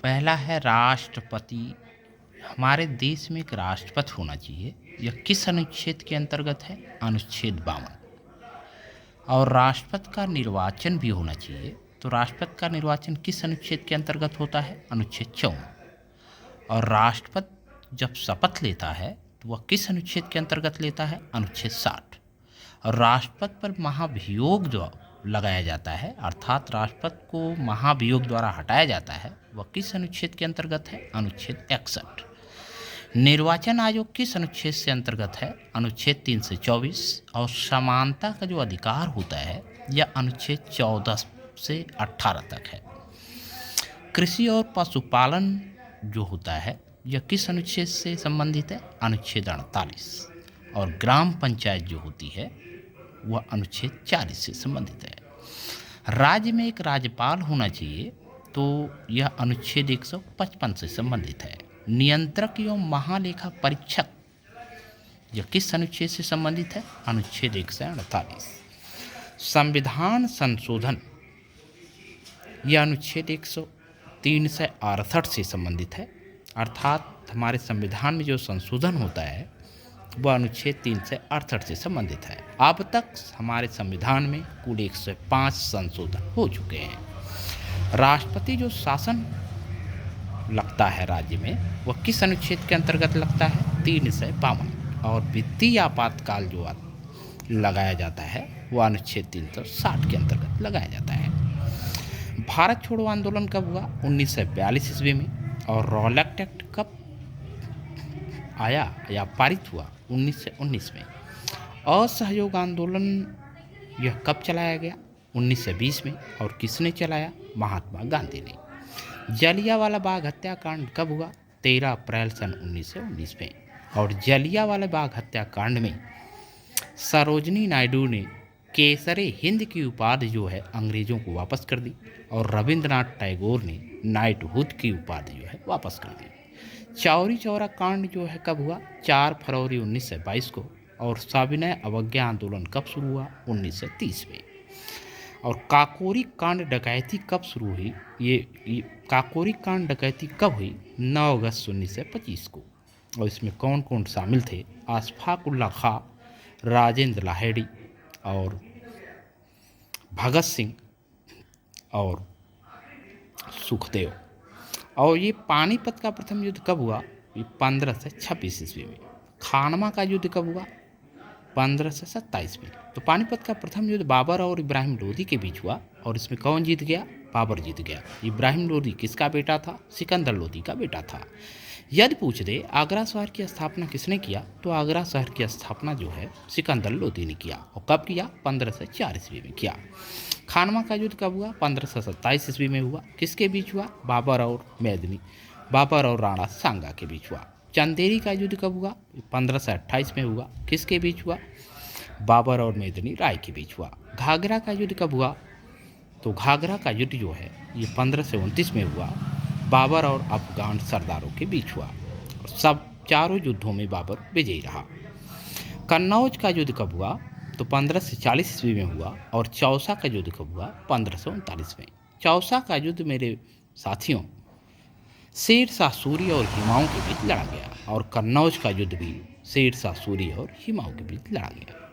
पहला है राष्ट्रपति। हमारे देश में एक राष्ट्रपति होना चाहिए। यह किस अनुच्छेद के अंतर्गत है? अनुच्छेद 52। और राष्ट्रपति का निर्वाचन भी होना चाहिए। तो राष्ट्रपति का निर्वाचन किस अनुच्छेद के अंतर्गत होता है? अनुच्छेद 54। और राष्ट्रपति जब शपथ लेता है तो वह किस अनुच्छेद के अंतर्गत लेता है? अनुच्छेद 60। और राष्ट्रपति पर महाभियोग जो लगाया जाता है, अर्थात राष्ट्रपति को महाभियोग द्वारा हटाया जाता है, वह किस अनुच्छेद के अंतर्गत है? अनुच्छेद 61। निर्वाचन आयोग किस अनुच्छेद से अंतर्गत है? अनुच्छेद 324। और समानता का जो अधिकार होता है यह अनुच्छेद 14 से 18 तक है। कृषि और पशुपालन जो होता है यह किस अनुच्छेद से संबंधित है? अनुच्छेद 48। और ग्राम पंचायत जो होती है वह अनुच्छेद 40 से संबंधित है। राज्य में एक राज्यपाल होना चाहिए, तो यह अनुच्छेद 155 से संबंधित है। नियंत्रक एवं महालेखा परीक्षक यह किस अनुच्छेद से संबंधित है? अनुच्छेद 148। संविधान संशोधन यह अनुच्छेद 103 से 68 से संबंधित है। अर्थात हमारे संविधान में जो संशोधन होता है वह अनुच्छेद 3 से 68 से संबंधित है। अब तक हमारे संविधान में कुल 105 संशोधन हो चुके हैं। राष्ट्रपति जो शासन लगता है राज्य में वह किस अनुच्छेद के अंतर्गत लगता है? 3 से 52। और वित्तीय आपातकाल जो लगाया जाता है वह अनुच्छेद 360 के अंतर्गत लगाया जाता है। भारत छोड़ो आंदोलन कब हुआ? 1942 ईस्वी में। और रॉलेट एक्ट कब आया या पारित हुआ? 1919 में। असहयोग आंदोलन यह कब चलाया गया? 1920 में। और किसने चलाया? महात्मा गांधी ने। जलियांवाला बाग हत्याकांड कब हुआ? 13 अप्रैल सन 1919 में। और जलियांवाला बाग हत्याकांड में सरोजनी नायडू ने केसरे हिंद की उपाधि जो है अंग्रेजों को वापस कर दी। और रविंद्रनाथ टैगोर ने नाइटहुड की उपाधि जो है वापस कर दी। चौरी चौरा कांड जो है कब हुआ? 4 फरवरी 1922 को। और सविनय अवज्ञा आंदोलन कब शुरू हुआ? 1930 में। और काकोरी कांड डकैती कब शुरू हुई? ये काकोरी कांड डकैती कब हुई? 9 अगस्त 1925 को। और इसमें कौन कौन शामिल थे? अशफाक उल्ला खां, राजेंद्र लाहिड़ी और भगत सिंह और सुखदेव। और ये पानीपत का प्रथम युद्ध कब हुआ? ये 15 से 26 ईस्वी में। खानवा का युद्ध कब हुआ? 15 से 27 में। तो पानीपत का प्रथम युद्ध बाबर और इब्राहिम लोदी के बीच हुआ। और इसमें कौन जीत गया? बाबर जीत गया। इब्राहिम लोदी किसका बेटा था? सिकंदर लोदी का बेटा था। यदि पूछ दे आगरा शहर की स्थापना किसने किया, तो आगरा शहर की स्थापना जो है सिकंदर लोदी ने किया। और कब किया? 15 से 4 ईस्वी में किया। खानवा का युद्ध कब हुआ? 15 से 27 ईस्वी में हुआ। किसके बीच हुआ? बाबर और राणा सांगा के बीच हुआ। चंदेरी का युद्ध कब हुआ? 15 से 28 में हुआ। किसके बीच हुआ? बाबर और मेदिनी राय के बीच हुआ। घाघरा का युद्ध कब हुआ? तो घाघरा का युद्ध जो है ये 15 से 29 में हुआ। बाबर और अफगान सरदारों के बीच हुआ। और सब चारों युद्धों में बाबर विजयी रहा। कन्नौज का युद्ध कब हुआ? तो 15 से 40 ईस्वी में हुआ। और चौसा का युद्ध कब हुआ? 15 से 39 में। चौसा का युद्ध मेरे साथियों शेरशाह सूरी और हिमायूं के बीच लड़ा गया। और कन्नौज का युद्ध भी शेरशाह सूरी और हिमायूं के बीच लड़ा गया।